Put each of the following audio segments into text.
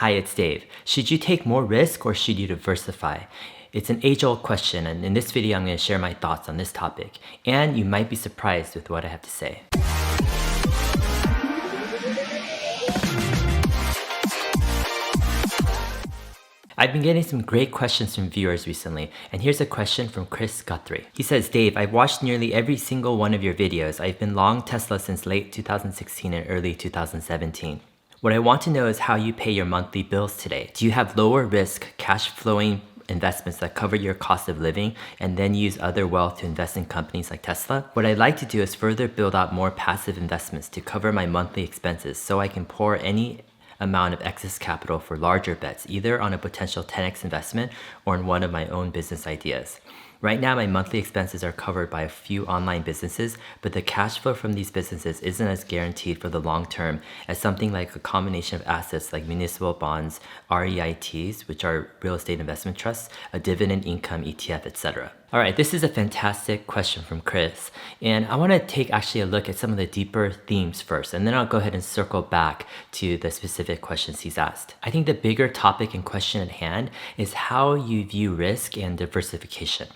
Hi, it's Dave. Should you take more risk or should you diversify? It's an age-old question, and in this video, I'm going to share my thoughts on this topic. And you might be surprised with what I have to say. I've been getting some great questions from viewers recently, and here's a question from Chris Guthrie. He says, Dave, I've watched nearly every single one of your videos. I've been long Tesla since late 2016 and early 2017. What I want to know is how you pay your monthly bills today. Do you have lower risk, cash flowing investments that cover your cost of living and then use other wealth to invest in companies like Tesla? What I'd like to do is further build out more passive investments to cover my monthly expenses so I can pour any amount of excess capital for larger bets, either on a potential 10x investment or in one of my own business ideas. Right now, my monthly expenses are covered by a few online businesses, but the cash flow from these businesses isn't as guaranteed for the long term as something like a combination of assets like municipal bonds, REITs, which are real estate investment trusts, a dividend income ETF, etc. All right, this is a fantastic question from Chris, and I want to take actually a look at some of the deeper themes first, and then I'll go ahead and circle back to the specific questions he's asked. I think the bigger topic and question at hand is how you view risk and diversification.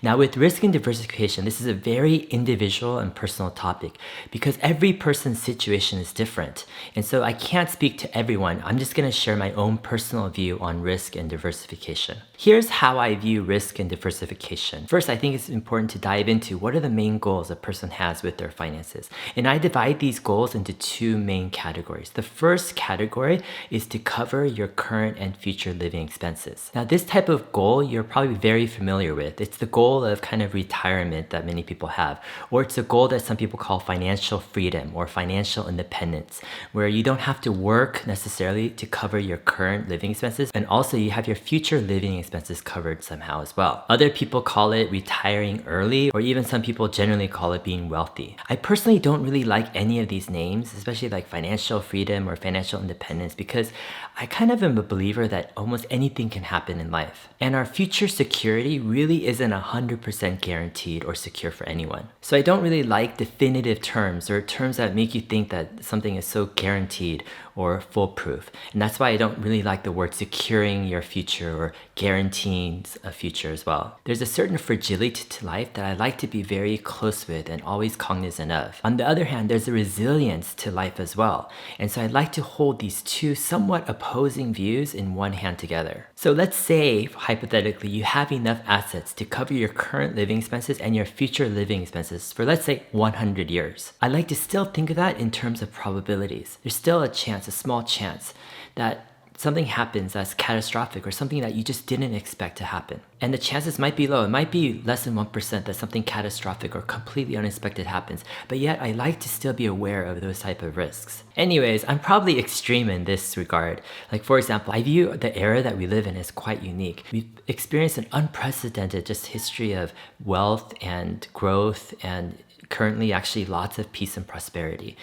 Now, with risk and diversification, this is a very individual and personal topic because every person's situation is different. And so I can't speak to everyone. I'm just going to share my own personal view on risk and diversification. Here's how I view risk and diversification. First, I think it's important to dive into what are the main goals a person has with their finances. And I divide these goals into two main categories. The first category is to cover your current and future living expenses. Now, this type of goal you're probably very familiar with. It's the goal of kind of retirement that many people have, or it's a goal that some people call financial freedom or financial independence, where you don't have to work necessarily to cover your current living expenses, and also you have your future living expenses covered somehow as well. Other people call it retiring early, or even some people generally call it being wealthy. I personally don't really like any of these names, especially like financial freedom or financial independence, because I kind of am a believer that almost anything can happen in life. And our future security really isn't 100% guaranteed or secure for anyone. So I don't really like definitive terms or terms that make you think that something is so guaranteed or foolproof. And that's why I don't really like the word securing your future or guaranteeing a future as well. There's a certain fragility to life that I like to be very close with and always cognizant of. On the other hand, there's a resilience to life as well. And so I like to hold these two somewhat opposing views in one hand together. So let's say, hypothetically, you have enough assets to cover your current living expenses and your future living expenses for, let's say, 100 years. I like to still think of that in terms of probabilities. There's still a chance, a small chance, that something happens that's catastrophic or something that you just didn't expect to happen. And the chances might be low. It might be less than 1% that something catastrophic or completely unexpected happens. But yet I like to still be aware of those type of risks. Anyways, I'm probably extreme in this regard. Like, for example, I view the era that we live in as quite unique. We've experienced an unprecedented just history of wealth and growth, and currently actually lots of peace and prosperity.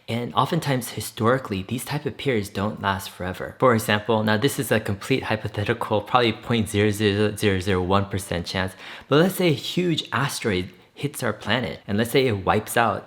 And oftentimes historically, these type of periods don't last forever. For example, now this is a complete hypothetical, probably 0.00001% chance, but let's say a huge asteroid hits our planet and let's say it wipes out,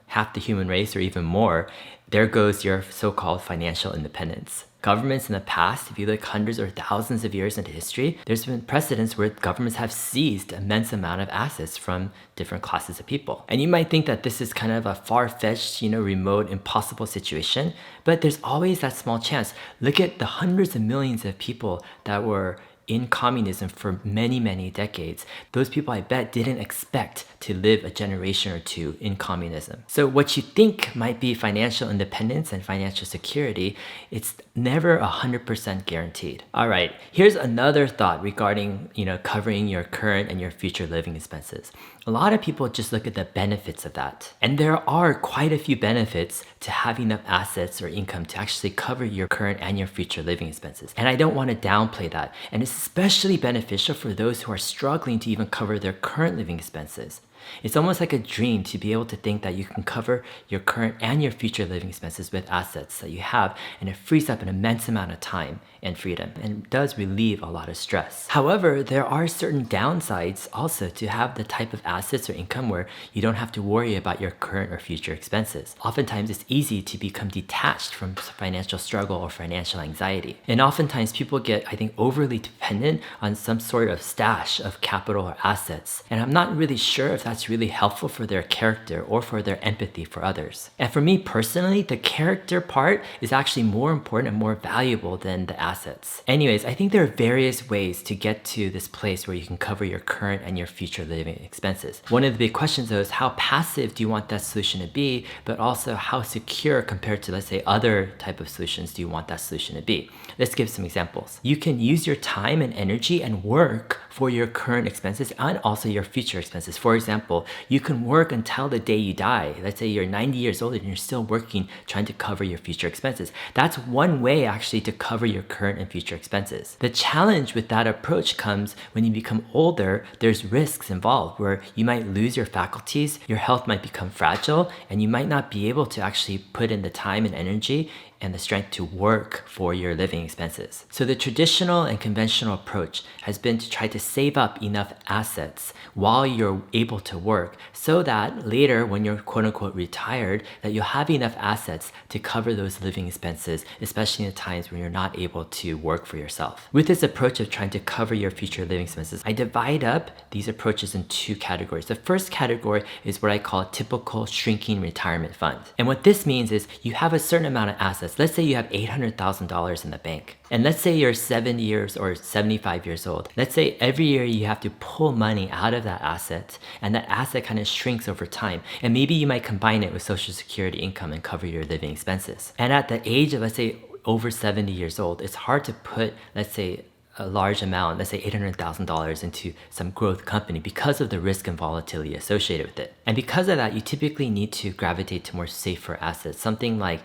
half the human race or even more. There goes your so-called financial independence. Governments in the past, if you look hundreds or thousands of years into history, there's been precedents where governments have seized immense amount of assets from different classes of people. And you might think that this is kind of a far-fetched, remote, impossible situation, but there's always that small chance. Look at the hundreds of millions of people that were in communism for many, many decades. Those people, I bet, didn't expect to live a generation or two in communism. So what you think might be financial independence and financial security, it's never 100% guaranteed. All right, here's another thought regarding, covering your current and your future living expenses. A lot of people just look at the benefits of that. And there are quite a few benefits to having enough assets or income to actually cover your current and your future living expenses. And I don't want to downplay that. And it's especially beneficial for those who are struggling to even cover their current living expenses. It's almost like a dream to be able to think that you can cover your current and your future living expenses with assets that you have, and it frees up an immense amount of time and freedom and does relieve a lot of stress. However, there are certain downsides also to have the type of assets or income where you don't have to worry about your current or future expenses. Oftentimes, it's easy to become detached from financial struggle or financial anxiety. And oftentimes, people get, I think, overly dependent on some sort of stash of capital or assets. And I'm not really sure if that's really helpful for their character or for their empathy for others. And for me personally, the character part is actually more important and more valuable than the assets. Anyways, I think there are various ways to get to this place where you can cover your current and your future living expenses. One of the big questions though is how passive do you want that solution to be, but also how secure compared to, let's say, other type of solutions do you want that solution to be? Let's give some examples. You can use your time and energy and work for your current expenses and also your future expenses. For example, you can work until the day you die. Let's say you're 90 years old and you're still working trying to cover your future expenses. That's one way actually to cover your current and future expenses. The challenge with that approach comes when you become older. There's risks involved where you might lose your faculties, your health might become fragile, and you might not be able to actually put in the time and energy and the strength to work for your living expenses. So the traditional and conventional approach has been to try to save up enough assets while you're able to work so that later when you're quote unquote retired, that you'll have enough assets to cover those living expenses, especially in the times when you're not able to work for yourself. With this approach of trying to cover your future living expenses, I divide up these approaches in two categories. The first category is what I call a typical shrinking retirement fund. And what this means is you have a certain amount of assets. Let's say you have $800,000 in the bank. And let's say you're 70 years or 75 years old. Let's say every year you have to pull money out of that asset, and that asset kind of shrinks over time. And maybe you might combine it with Social Security income and cover your living expenses. And at the age of, let's say, over 70 years old, it's hard to put, let's say, a large amount, let's say $800,000 into some growth company because of the risk and volatility associated with it. And because of that, you typically need to gravitate to more safer assets, something like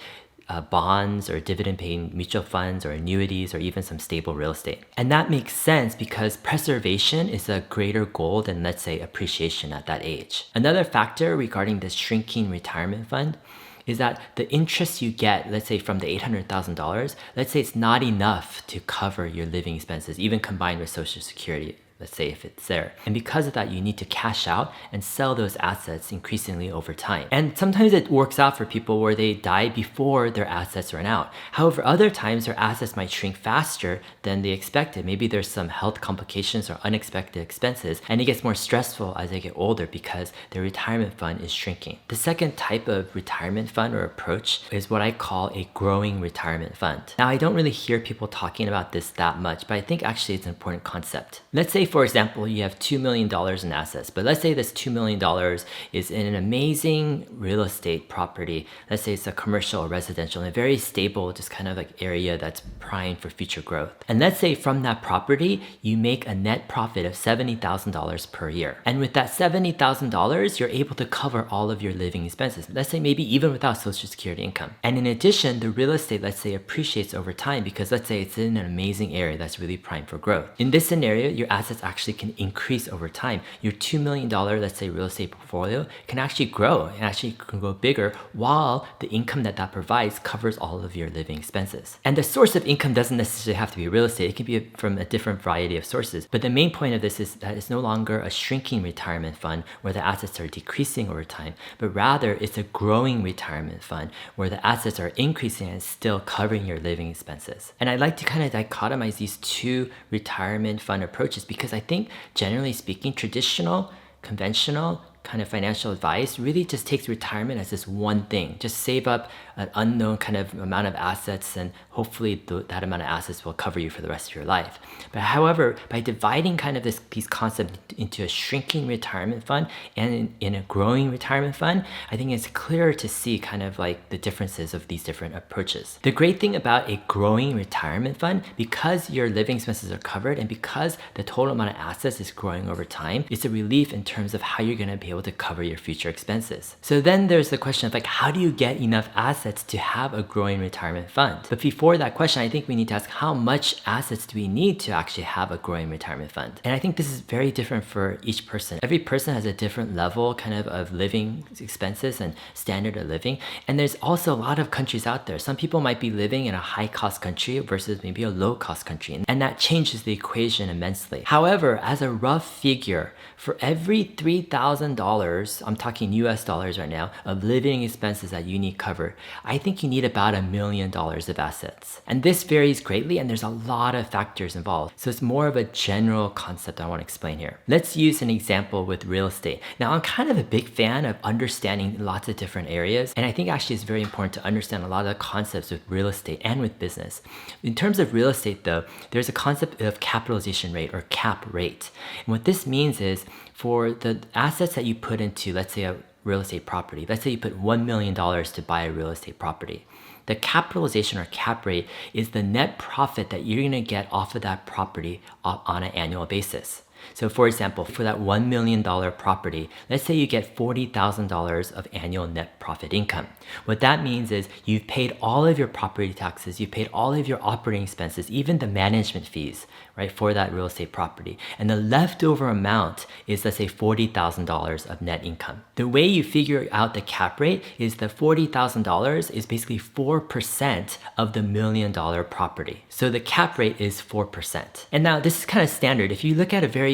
bonds or dividend paying mutual funds or annuities or even some stable real estate. And that makes sense because preservation is a greater goal than, let's say, appreciation at that age. Another factor regarding this shrinking retirement fund is that the interest you get, let's say from the $800,000, let's say it's not enough to cover your living expenses, even combined with Social Security. Let's say if it's there. And because of that, you need to cash out and sell those assets increasingly over time. And sometimes it works out for people where they die before their assets run out. However, other times their assets might shrink faster than they expected. Maybe there's some health complications or unexpected expenses, and it gets more stressful as they get older because their retirement fund is shrinking. The second type of retirement fund or approach is what I call a growing retirement fund. Now, I don't really hear people talking about this that much, but I think actually it's an important concept. Let's say, for example, you have $2 million in assets, but let's say this $2 million is in an amazing real estate property. Let's say it's a commercial or residential and a very stable, just kind of like area that's primed for future growth. And let's say from that property, you make a net profit of $70,000 per year. And with that $70,000, you're able to cover all of your living expenses. Let's say maybe even without Social Security income. And in addition, the real estate, let's say, appreciates over time because let's say it's in an amazing area that's really primed for growth. In this scenario, your assets actually can increase over time. Your $2 million, let's say, real estate portfolio can actually grow and actually can grow bigger while the income that provides covers all of your living expenses. And the source of income doesn't necessarily have to be real estate. It can be from a different variety of sources. But the main point of this is that it's no longer a shrinking retirement fund where the assets are decreasing over time, but rather it's a growing retirement fund where the assets are increasing and still covering your living expenses. And I like to kind of dichotomize these two retirement fund approaches because I think, generally speaking, traditional, conventional kind of financial advice really just takes retirement as this one thing. Just save up an unknown kind of amount of assets and hopefully that amount of assets will cover you for the rest of your life. But however, by dividing kind of these concepts into a shrinking retirement fund and in a growing retirement fund, I think it's clearer to see kind of like the differences of these different approaches. The great thing about a growing retirement fund, because your living expenses are covered and because the total amount of assets is growing over time, it's a relief in terms of how you're going to be able to cover your future expenses. So then there's the question of like, how do you get enough assets to have a growing retirement fund? But before that question, I think we need to ask, how much assets do we need to actually have a growing retirement fund? And I think this is very different for each person. Every person has a different level of living expenses and standard of living. And there's also a lot of countries out there. Some people might be living in a high cost country versus maybe a low cost country. And that changes the equation immensely. However, as a rough figure, for every $3,000, I'm talking US dollars right now, of living expenses that you need covered, I think you need about $1 million of assets. And this varies greatly, and there's a lot of factors involved. So it's more of a general concept I want to explain here. Let's use an example with real estate. Now, I'm kind of a big fan of understanding lots of different areas, and I think actually it's very important to understand a lot of the concepts with real estate and with business. In terms of real estate though, there's a concept of capitalization rate or cap rate. And what this means is for the assets that you put into, let's say a real estate property, let's say you put $1 million to buy a real estate property. The capitalization or cap rate is the net profit that you're gonna get off of that property on an annual basis. So for example, for that $1 million property, let's say you get $40,000 of annual net profit income. What that means is you've paid all of your property taxes, you've paid all of your operating expenses, even the management fees, right, for that real estate property. And the leftover amount is, let's say, $40,000 of net income. The way you figure out the cap rate is the $40,000 is basically 4% of the $1 million property. So the cap rate is 4%. And now this is kind of standard. If you look at a very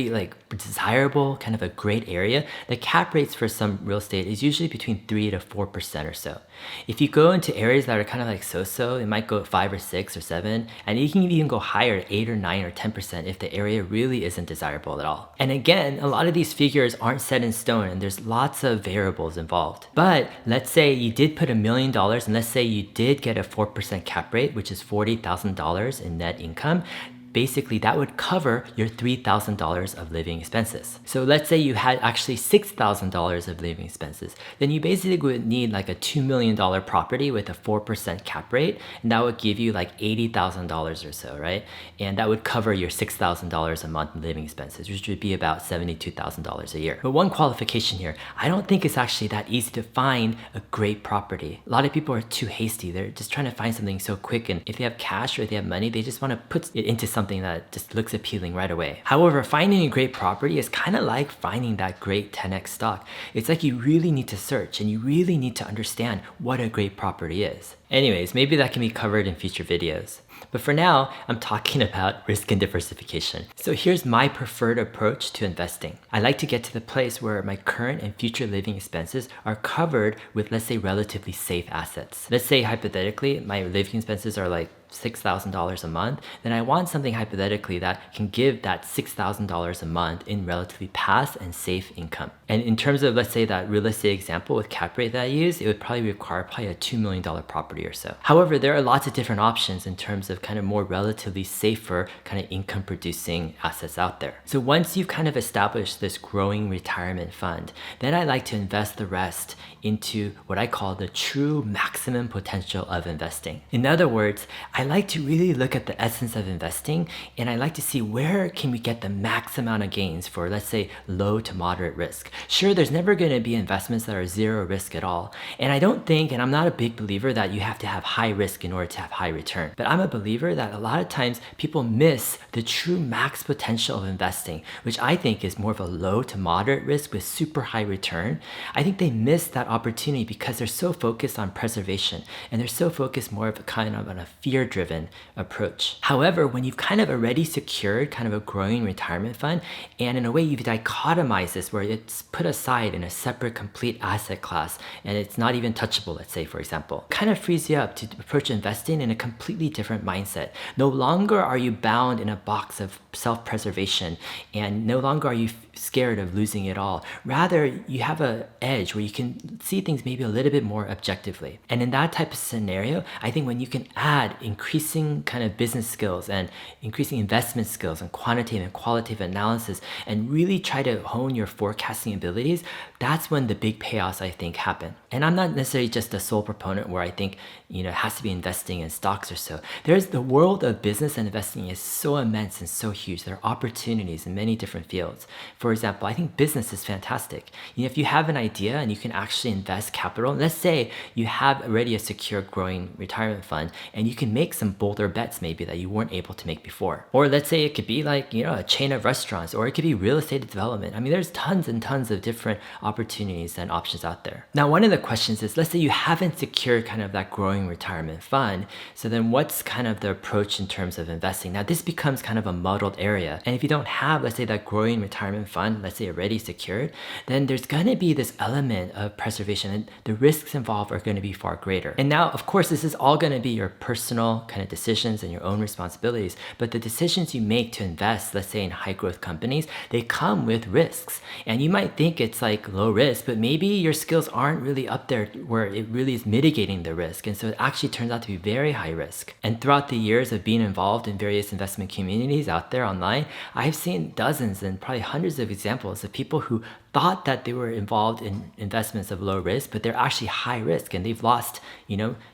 desirable, kind of a great area, the cap rates for some real estate is usually between 3 to 4% or so. If you go into areas that are kind of like so-so, it might go 5 or 6 or 7, and you can even go higher, 8 or 9 or 10% if the area really isn't desirable at all. And again, a lot of these figures aren't set in stone and there's lots of variables involved. But let's say you did put $1 million and let's say you did get a 4% cap rate, which is $40,000 in net income. Basically that would cover your $3,000 of living expenses. So let's say you had actually $6,000 of living expenses. Then you basically would need like a $2 million property with a 4% cap rate, and that would give you like $80,000 or so, right? And that would cover your $6,000 a month in living expenses, which would be about $72,000 a year. But one qualification here, I don't think it's actually that easy to find a great property. A lot of people are too hasty. They're just trying to find something so quick, and if they have cash or if they have money, they just want to put it into something that just looks appealing right away. However, finding a great property is kind of like finding that great 10x stock. It's like you really need to search and you really need to understand what a great property is. Anyways, maybe that can be covered in future videos. But for now, I'm talking about risk and diversification. So here's my preferred approach to investing. I like to get to the place where my current and future living expenses are covered with, let's say, relatively safe assets. Let's say hypothetically, my living expenses are like $6,000 a month, then I want something hypothetically that can give that $6,000 a month in relatively passive and safe income. And in terms of, let's say, that real estate example with cap rate that I used, it would probably require a $2 million property or so. However, there are lots of different options in terms of kind of more relatively safer kind of income producing assets out there. So once you've kind of established this growing retirement fund, then I like to invest the rest into what I call the true maximum potential of investing. In other words, I like to really look at the essence of investing, and I like to see where can we get the max amount of gains for, let's say, low to moderate risk. Sure, there's never going to be investments that are zero risk at all. And I don't think, and I'm not a big believer that you have to have high risk in order to have high return. But I'm a believer that a lot of times people miss the true max potential of investing, which I think is more of a low to moderate risk with super high return. I think they miss that opportunity because they're so focused on preservation and they're so focused more of a kind of on a fear-driven approach. However, when you've kind of already secured kind of a growing retirement fund, and in a way you've dichotomized this where it's put aside in a separate complete asset class and it's not even touchable, let's say, for example, kind of frees you up to approach investing in a completely different mindset. No longer are you bound in a box of self-preservation, and no longer are you scared of losing it all. Rather, you have an edge where you can see things maybe a little bit more objectively. And in that type of scenario, I think when you can add increasing kind of business skills and increasing investment skills and quantitative and qualitative analysis and really try to hone your forecasting abilities, that's when the big payoffs, I think, happen. And I'm not necessarily just a sole proponent where I think, it has to be investing in stocks or so. There the world of business and investing is so immense and so huge. There are opportunities in many different fields. For example, I think business is fantastic. If you have an idea and you can actually invest capital, let's say you have already a secure growing retirement fund and you can make some bolder bets maybe that you weren't able to make before. Or let's say it could be like, a chain of restaurants, or it could be real estate development. I mean, there's tons and tons of different opportunities and options out there. Now, one of the questions is, let's say you haven't secured kind of that growing retirement fund. So then what's kind of the approach in terms of investing? Now, this becomes kind of a muddled area. And if you don't have, let's say, that growing retirement fund, let's say already secured, then there's going to be this element of preservation, and the risks involved are going to be far greater. And now, of course, this is all going to be your personal kind of decisions and your own responsibilities, but the decisions you make to invest, let's say in high growth companies, they come with risks. And you might think it's like low risk, but maybe your skills aren't really up there where it really is mitigating the risk. And so it actually turns out to be very high risk. And throughout the years of being involved in various investment communities out there online, I've seen dozens and probably hundreds of examples of people who thought that they were involved in investments of low risk, but they're actually high risk, and they've lost,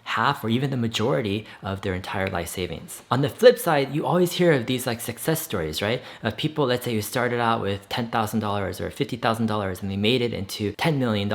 half or even the majority of their entire life savings. On the flip side, you always hear of these like success stories, right? Of people, let's say, who started out with $10,000 or $50,000 and they made it into $10 million,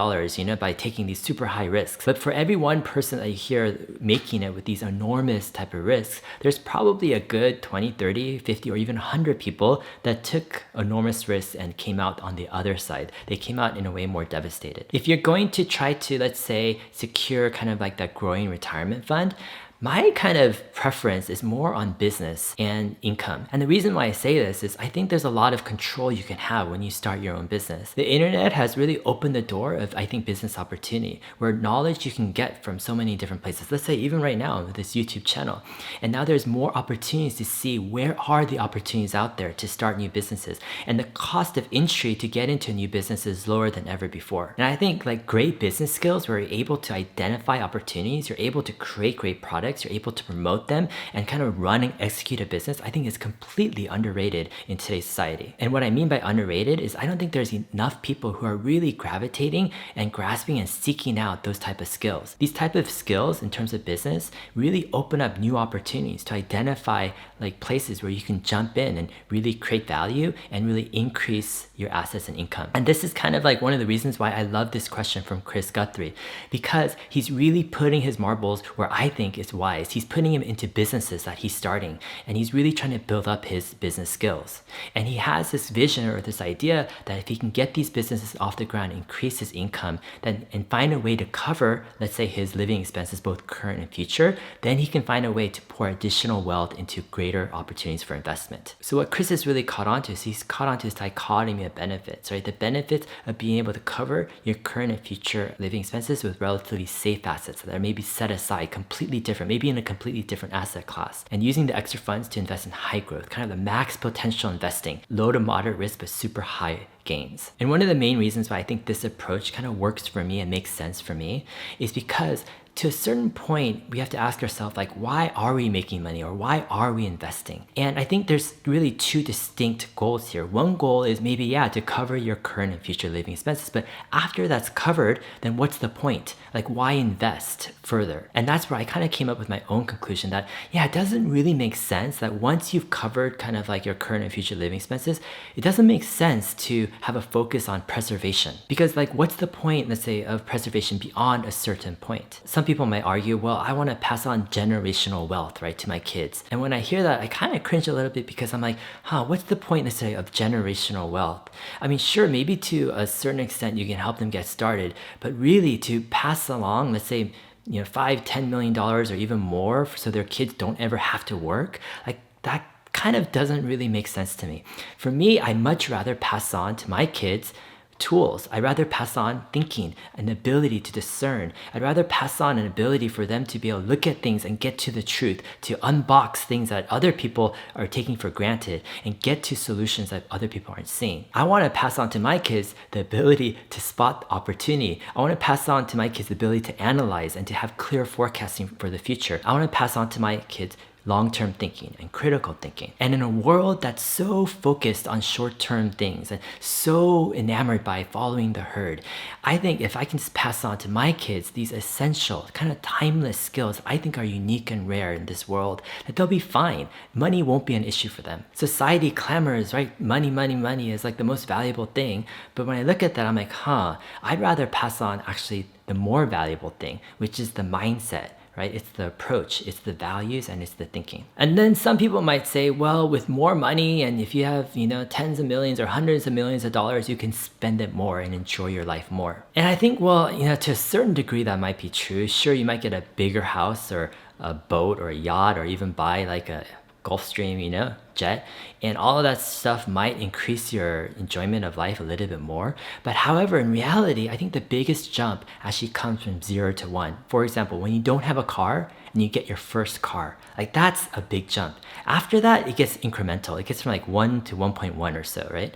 by taking these super high risks. But for every one person that you hear making it with these enormous type of risks, there's probably a good 20, 30, 50, or even 100 people that took enormous risks and came out on the other side. They came out in a way more devastated. If you're going to try to, let's say, secure kind of like that growing retirement fund, my kind of preference is more on business and income. And the reason why I say this is I think there's a lot of control you can have when you start your own business. The internet has really opened the door of, I think, business opportunity, where knowledge you can get from so many different places. Let's say even right now with this YouTube channel. And now there's more opportunities to see where are the opportunities out there to start new businesses. And the cost of entry to get into a new business is lower than ever before. And I think like great business skills where you're able to identify opportunities, you're able to create great products, you're able to promote them and kind of run and execute a business, I think is completely underrated in today's society. And what I mean by underrated is I don't think there's enough people who are really gravitating and grasping and seeking out those type of skills. These type of skills in terms of business really open up new opportunities to identify like places where you can jump in and really create value and really increase your assets and income. And this is kind of like one of the reasons why I love this question from Chris Guthrie, because he's really putting his marbles where I think is wise. He's putting him into businesses that he's starting, and he's really trying to build up his business skills. And he has this vision or this idea that if he can get these businesses off the ground, increase his income, and find a way to cover, let's say, his living expenses, both current and future, then he can find a way to pour additional wealth into greater opportunities for investment. So what Chris has really caught on to is he's caught on to this dichotomy of benefits, right? The benefits of being able to cover your current and future living expenses with relatively safe assets that are maybe set aside completely different, maybe in a completely different asset class, and using the extra funds to invest in high growth, kind of the max potential investing, low to moderate risk, but super high gains. And one of the main reasons why I think this approach kind of works for me and makes sense for me is because to a certain point, we have to ask ourselves, like, why are we making money, or why are we investing? And I think there's really two distinct goals here. One goal is maybe, to cover your current and future living expenses. But after that's covered, then what's the point? Like, why invest further? And that's where I kind of came up with my own conclusion that, it doesn't really make sense that once you've covered kind of like your current and future living expenses, it doesn't make sense to have a focus on preservation. Because like, what's the point, let's say, of preservation beyond a certain point? Some people might argue, well, I want to pass on generational wealth, right, to my kids. And when I hear that, I kind of cringe a little bit, because I'm like, what's the point necessarily of generational wealth? I mean, sure, maybe to a certain extent you can help them get started, but really to pass along, let's say, $5-10 million or even more so their kids don't ever have to work, like that kind of doesn't really make sense to me. For me, I'd much rather pass on to my kids tools. I'd rather pass on thinking, an ability to discern. I'd rather pass on an ability for them to be able to look at things and get to the truth, to unbox things that other people are taking for granted and get to solutions that other people aren't seeing. I want to pass on to my kids the ability to spot opportunity. I want to pass on to my kids the ability to analyze and to have clear forecasting for the future. I want to pass on to my kids long-term thinking and critical thinking. And in a world that's so focused on short-term things and so enamored by following the herd, I think if I can just pass on to my kids these essential, kind of timeless skills I think are unique and rare in this world, that they'll be fine. Money won't be an issue for them. Society clamors, right? Money, money, money is like the most valuable thing. But when I look at that, I'm like, I'd rather pass on actually the more valuable thing, which is the mindset, right? It's the approach, it's the values, and it's the thinking. And then some people might say, well, with more money, and if you have, tens of millions or hundreds of millions of dollars, you can spend it more and enjoy your life more. And I think, well, to a certain degree that might be true. Sure, you might get a bigger house or a boat or a yacht or even buy like a Gulfstream, jet, and all of that stuff might increase your enjoyment of life a little bit more. But however, in reality, I think the biggest jump actually comes from 0 to 1. For example, when you don't have a car and you get your first car, like that's a big jump. After that, it gets incremental. It gets from like 1 to 1.1 or so, right?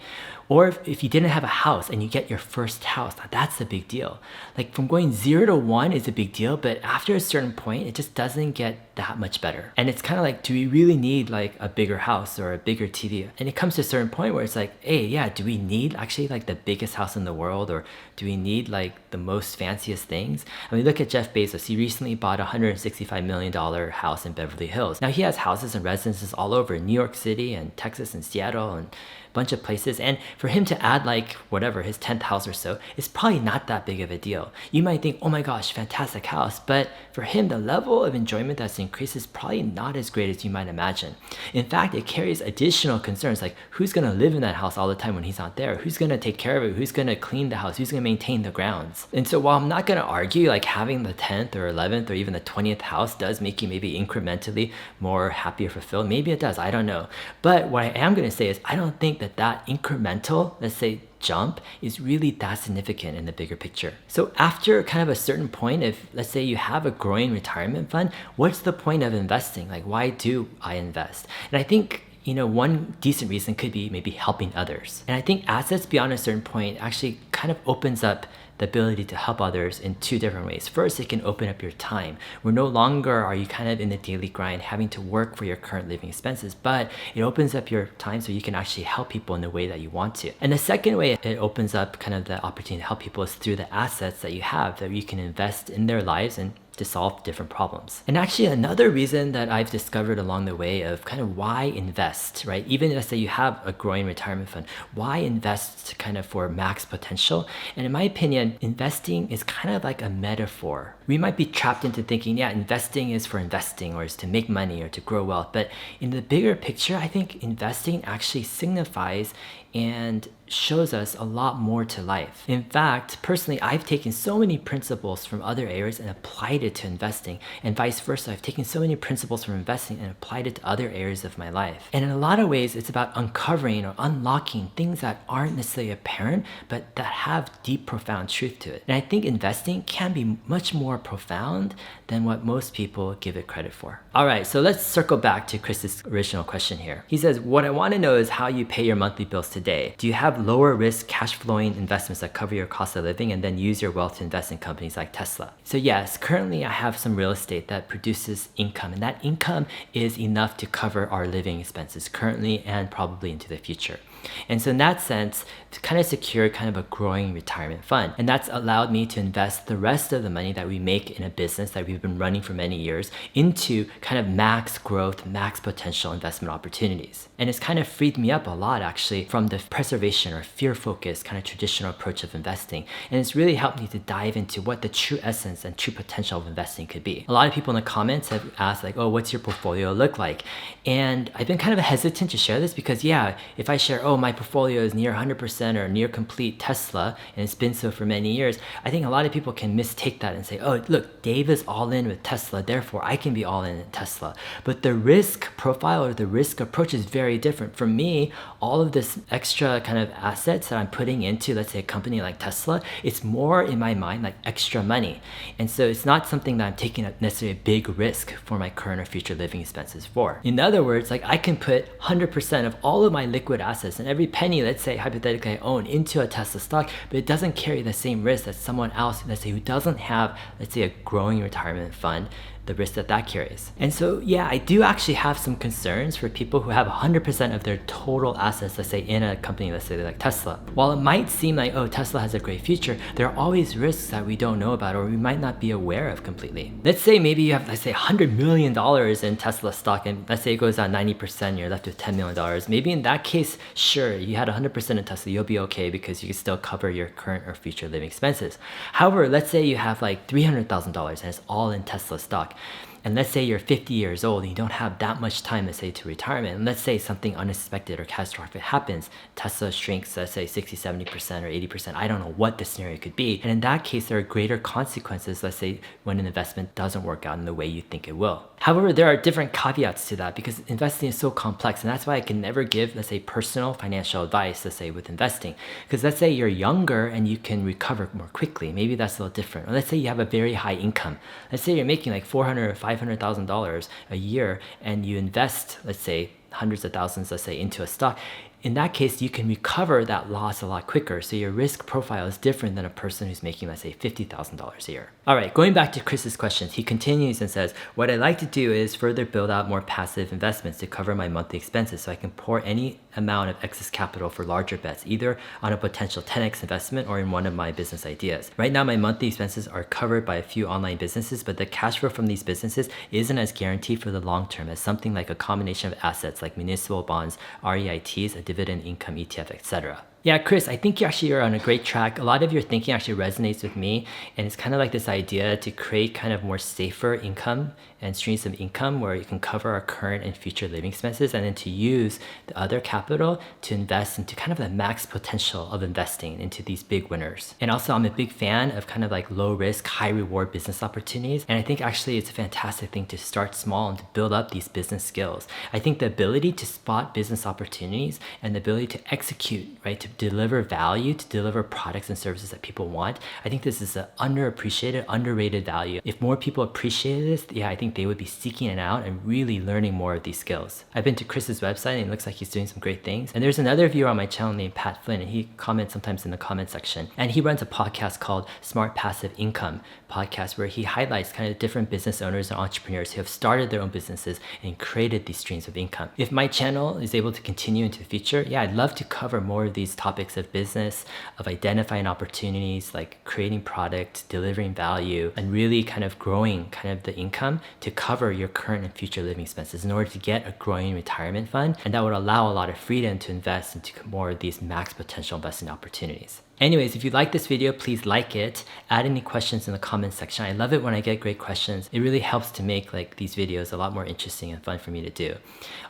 Or if you didn't have a house and you get your first house, that's a big deal. Like from going 0 to 1 is a big deal, but after a certain point, it just doesn't get that much better. And it's kind of like, do we really need like a bigger house or a bigger TV? And it comes to a certain point where it's like, hey, yeah, do we need actually like the biggest house in the world, or do we need like the most fanciest things? I mean, look at Jeff Bezos. He recently bought a $165 million house in Beverly Hills. Now he has houses and residences all over New York City and Texas and Seattle and bunch of places, and for him to add like whatever his 10th house or so is probably not that big of a deal. You might think, oh my gosh, fantastic house, but for him the level of enjoyment that's increased is probably not as great as you might imagine. In fact, it carries additional concerns like who's going to live in that house all the time when he's not there, who's going to take care of it, who's going to clean the house, who's going to maintain the grounds. And so while I'm not going to argue like having the 10th or 11th or even the 20th house does make you maybe incrementally more happy or fulfilled, maybe it does, I don't know. But what I am going to say is I don't think that incremental, let's say, jump is really that significant in the bigger picture. So after kind of a certain point, if let's say you have a growing retirement fund, what's the point of investing? Like, why do I invest? And I think one decent reason could be maybe helping others. And I think assets beyond a certain point actually kind of opens up the ability to help others in two different ways. First, it can open up your time, where no longer are you kind of in the daily grind having to work for your current living expenses, but it opens up your time so you can actually help people in the way that you want to. And the second way it opens up kind of the opportunity to help people is through the assets that you have that you can invest in their lives and to solve different problems. And actually another reason that I've discovered along the way of kind of why invest, right? Even let's say you have a growing retirement fund, why invest kind of for max potential? And in my opinion, investing is kind of like a metaphor. We might be trapped into thinking, yeah, investing is for investing or is to make money or to grow wealth. But in the bigger picture, I think investing actually signifies and shows us a lot more to life. In fact, personally, I've taken so many principles from other areas and applied it to investing, and vice versa. I've taken so many principles from investing and applied it to other areas of my life. And in a lot of ways, it's about uncovering or unlocking things that aren't necessarily apparent, but that have deep, profound truth to it. And I think investing can be much more profound than what most people give it credit for. All right, so let's circle back to Chris's original question here. He says, what I want to know is how you pay your monthly bills today. Do you have lower risk cash flowing investments that cover your cost of living and then use your wealth to invest in companies like Tesla? So yes, currently I have some real estate that produces income, and that income is enough to cover our living expenses currently and probably into the future. And so in that sense, to kind of secure kind of a growing retirement fund. And that's allowed me to invest the rest of the money that we make in a business that we've been running for many years into kind of max growth, max potential investment opportunities. And it's kind of freed me up a lot actually from the preservation or fear focused kind of traditional approach of investing. And it's really helped me to dive into what the true essence and true potential of investing could be. A lot of people in the comments have asked like, oh, what's your portfolio look like? And I've been kind of hesitant to share this because yeah, if I share, oh, my portfolio is near 100% or near complete Tesla, and it's been so for many years, I think a lot of people can mistake that and say, oh, look, Dave is all in with Tesla, therefore I can be all in Tesla. But the risk profile or the risk approach is very different. For me, all of this extra kind of assets that I'm putting into, let's say a company like Tesla, it's more in my mind like extra money. And so it's not something that I'm taking a necessarily a big risk for my current or future living expenses for. In other words, like I can put 100% of all of my liquid assets and every penny, let's say hypothetically I own, into a Tesla stock, but it doesn't carry the same risk that someone else, let's say who doesn't have, let's say a growing retirement fund, the risk that carries. And so yeah, I do actually have some concerns for people who have 100% of their total assets, let's say in a company, let's say like Tesla. While it might seem like, oh, Tesla has a great future, there are always risks that we don't know about or we might not be aware of completely. Let's say maybe you have, let's say $100 million in Tesla stock, and let's say it goes down 90%, you're left with $10 million. Maybe in that case, sure, you had 100% in Tesla, you'll be okay because you can still cover your current or future living expenses. However, let's say you have like $300,000 and it's all in Tesla stock. And let's say you're 50 years old and you don't have that much time, let's say, to retirement. And let's say something unexpected or catastrophic happens. Tesla shrinks, let's say 60, 70% or 80%. I don't know what the scenario could be. And in that case, there are greater consequences, let's say, when an investment doesn't work out in the way you think it will. However, there are different caveats to that because investing is so complex. And that's why I can never give, let's say, personal financial advice, let's say, with investing. Because let's say you're younger and you can recover more quickly. Maybe that's a little different. Or let's say you have a very high income. Let's say you're making like $400,000 or $500,000 a year and you invest, let's say, hundreds of thousands, let's say, into a stock. In that case, you can recover that loss a lot quicker. So your risk profile is different than a person who's making, let's say, $50,000 a year. All right, going back to Chris's questions, he continues and says, what I like to do is further build out more passive investments to cover my monthly expenses so I can pour any amount of excess capital for larger bets, either on a potential 10x investment or in one of my business ideas. Right now, my monthly expenses are covered by a few online businesses, but the cash flow from these businesses isn't as guaranteed for the long term as something like a combination of assets like municipal bonds, REITs, a dividend income ETF, etc. Yeah, Chris, I think you're on a great track. A lot of your thinking actually resonates with me. And it's kind of like this idea to create kind of more safer income and streams of income where you can cover our current and future living expenses, and then to use the other capital to invest into kind of the max potential of investing into these big winners. And also, I'm a big fan of kind of like low risk, high reward business opportunities. And I think actually it's a fantastic thing to start small and to build up these business skills. I think the ability to spot business opportunities and the ability to execute, right, to deliver value, to deliver products and services that people want. I think this is an underappreciated, underrated value. If more people appreciated this, yeah, I think they would be seeking it out and really learning more of these skills. I've been to Chris's website and it looks like he's doing some great things. And there's another viewer on my channel named Pat Flynn, and he comments sometimes in the comment section. And he runs a podcast called Smart Passive Income podcast, where he highlights kind of different business owners and entrepreneurs who have started their own businesses and created these streams of income. If my channel is able to continue into the future, yeah, I'd love to cover more of these topics of business, of identifying opportunities, like creating product, delivering value, and really kind of growing kind of the income to cover your current and future living expenses in order to get a growing retirement fund. And that would allow a lot of freedom to invest into more of these max potential investing opportunities. Anyways, if you like this video, please like it. Add any questions in the comments section. I love it when I get great questions. It really helps to make like these videos a lot more interesting and fun for me to do.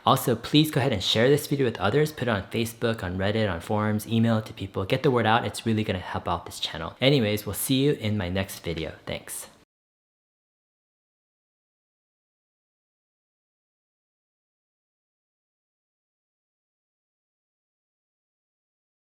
Also, please go ahead and share this video with others. Put it on Facebook, on Reddit, on forums, email it to people. Get the word out. It's really going to help out this channel. Anyways, we'll see you in my next video. Thanks.